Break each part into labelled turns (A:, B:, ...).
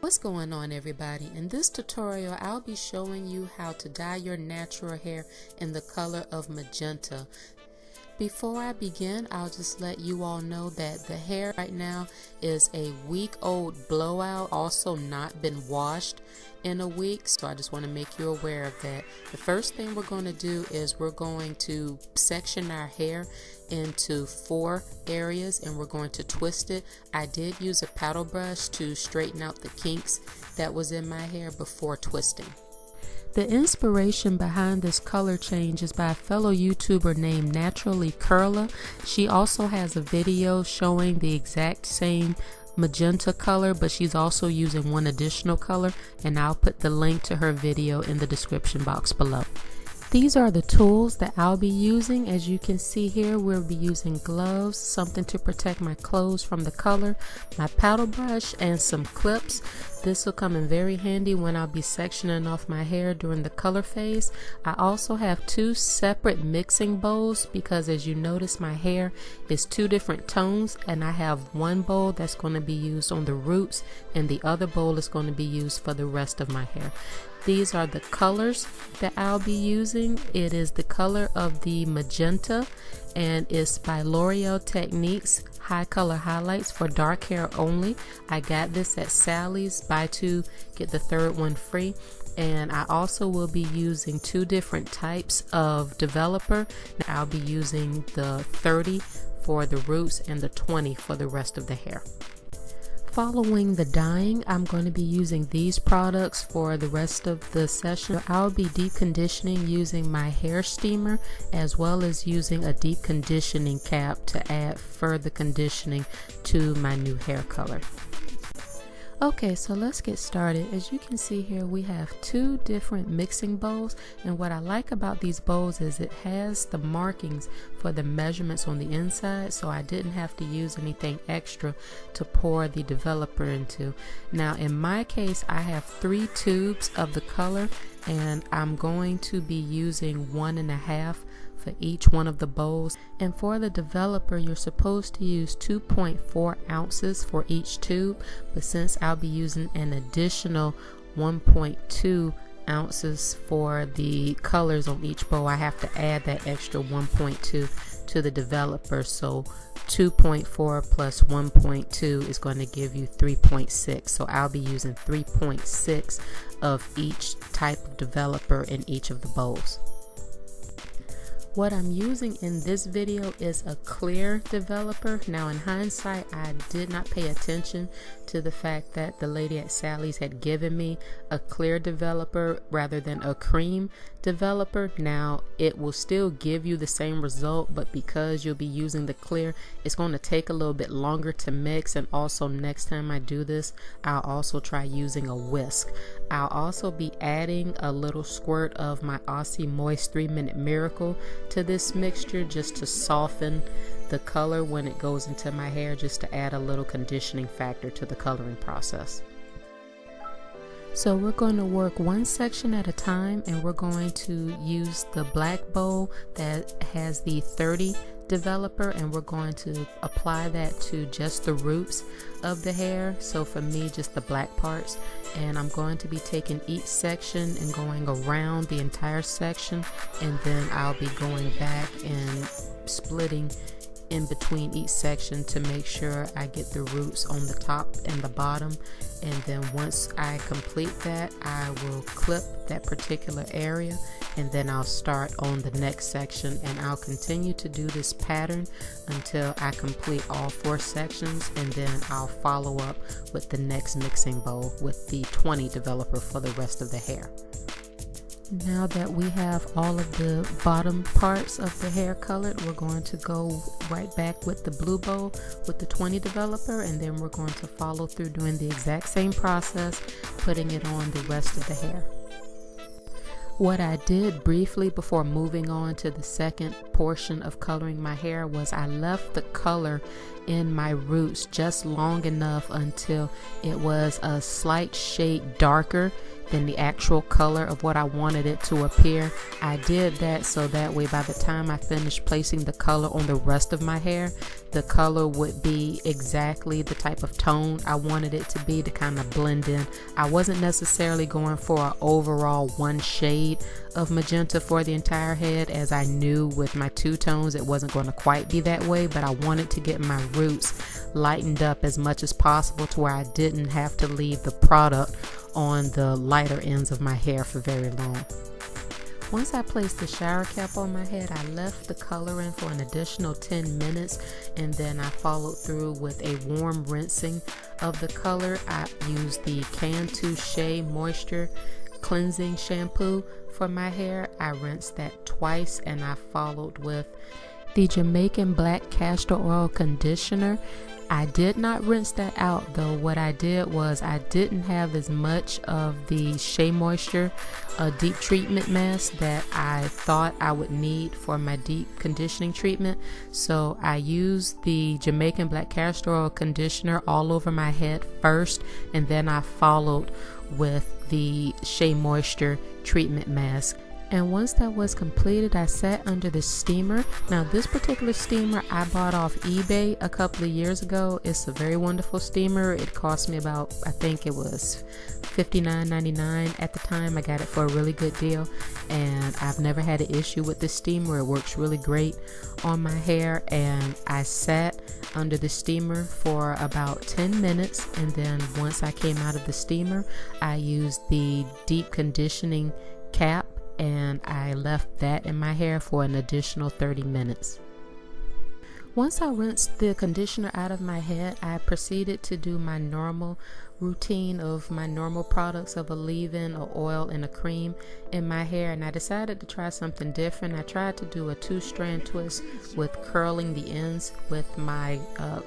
A: What's going on, everybody? In this tutorial I'll be showing you how to dye your natural hair in the color of magenta. Before I begin, I'll just let you all know that the hair right now is a week-old blowout, also not been washed in a week, so I just want to make you aware of that. The first thing we're going to do is we're going to section our hair into 4 areas and we're going to twist it. I did use a paddle brush to straighten out the kinks that was in my hair before twisting. The inspiration behind this color change is by a fellow YouTuber named HiColor. She also has a video showing the exact same magenta color, but she's also using one additional color, and I'll put the link to her video in the description box below. These are the tools that I'll be using. As you can see here, we'll be using gloves, something to protect my clothes from the color, my paddle brush, and some clips. This will come in very handy when I'll be sectioning off my hair during the color phase. I also have 2 separate mixing bowls because, as you notice, my hair is 2 different tones, and I have one bowl that's going to be used on the roots and the other bowl is going to be used for the rest of my hair. These are the colors that I'll be using. It is the color of the magenta, and it's by L'Oreal Techniques HiColor HiLites for dark hair only. I got this at Sally's, buy 2 get the 3rd one free. And I also will be using 2 different types of developer. I'll be using the 30 for the roots and the 20 for the rest of the hair. Following the dyeing, I'm going to be using these products for the rest of the session. I'll be deep conditioning using my hair steamer, as well as using a deep conditioning cap to add further conditioning to my new hair color. Okay, so let's get started. As you can see here, we have 2 different mixing bowls, and what I like about these bowls is it has the markings for the measurements on the inside, so I didn't have to use anything extra to pour the developer into. Now in my case, I have 3 tubes of the color, and I'm going to be using 1.5 for each one of the bowls. And for the developer, you're supposed to use 2.4 ounces for each tube, but since I'll be using an additional 1.2 ounces for the colors on each bowl, I have to add that extra 1.2 to the developer. So 2.4 plus 1.2 is going to give you 3.6. So I'll be using 3.6 of each type of developer in each of the bowls. What I'm using in this video is a clear developer. Now in hindsight, I did not pay attention to the fact that the lady at Sally's had given me a clear developer rather than a cream developer. Now it will still give you the same result, but because you'll be using the clear, it's going to take a little bit longer to mix. And also, next time I do this, I'll also try using a whisk. I'll also be adding a little squirt of my Aussie Moist 3-Minute Miracle to this mixture just to soften the color when it goes into my hair, just to add a little conditioning factor to the coloring process. So we're going to work one section at a time, and we're going to use the black bowl that has the 30 developer, and we're going to apply that to just the roots of the hair. So for me, just the black parts, and I'm going to be taking each section and going around the entire section, and then I'll be going back and splitting in between each section to make sure I get the roots on the top and the bottom. And then once I complete that, I will clip that particular area, and then I'll start on the next section, and I'll continue to do this pattern until I complete all 4 sections, and then I'll follow up with the next mixing bowl with the 20 developer for the rest of the hair. Now that we have all of the bottom parts of the hair colored, we're going to go right back with the blue bowl with the 20 developer, and then we're going to follow through doing the exact same process, putting it on the rest of the hair. What I did briefly before moving on to the second portion of coloring my hair was I left the color in my roots just long enough until it was a slight shade darker than the actual color of what I wanted it to appear. I did that so that way by the time I finished placing the color on the rest of my hair, the color would be exactly the type of tone I wanted it to be, to kind of blend in. I wasn't necessarily going for an overall one shade of magenta for the entire head, as I knew with my two tones it wasn't going to quite be that way, but I wanted to get my roots lightened up as much as possible to where I didn't have to leave the product on the lighter ends of my hair for very long. Once I placed the shower cap on my head, I left the color in for an additional 10 minutes, and then I followed through with a warm rinsing of the color. I used the Cantu Shea Moisture Cleansing Shampoo for my hair. I rinsed that twice, and I followed with the Jamaican Black Castor Oil Conditioner. I did not rinse that out though. What I did was I didn't have as much of the Shea Moisture deep treatment mask that I thought I would need for my deep conditioning treatment. So I used the Jamaican Black Castor Oil Conditioner all over my head first, and then I followed with the Shea Moisture treatment mask. And once that was completed, I sat under the steamer. Now this particular steamer I bought off eBay a couple of years ago. It's a very wonderful steamer. It cost me about, I think it was $59.99 at the time. I got it for a really good deal, and I've never had an issue with this steamer. It works really great on my hair. And I sat under the steamer for about 10 minutes, and then once I came out of the steamer, I used the deep conditioning cap and I left that in my hair for an additional 30 minutes. Once I rinsed the conditioner out of my head, I proceeded to do my normal routine of my normal products of a leave-in, a oil, and a cream in my hair, and I decided to try something different. I tried to do a 2-strand twist with curling the ends with my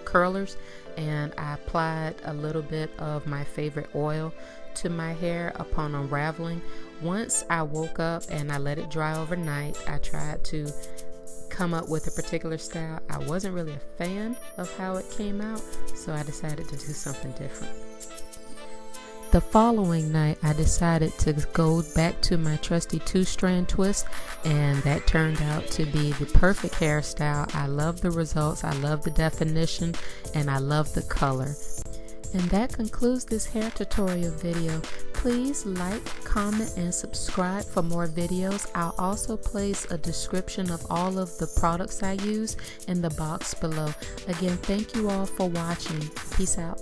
A: curlers, and I applied a little bit of my favorite oil to my hair upon unraveling. Once I woke up and I let it dry overnight, I tried to come up with a particular style. I wasn't really a fan of how it came out, so I decided to do something different. The following night, I decided to go back to my trusty 2-strand twist, and that turned out to be the perfect hairstyle. I love the results, I love the definition, and I love the color. And that concludes this hair tutorial video. Please like, comment, and subscribe for more videos. I'll also place a description of all of the products I use in the box below. Again, thank you all for watching. Peace out.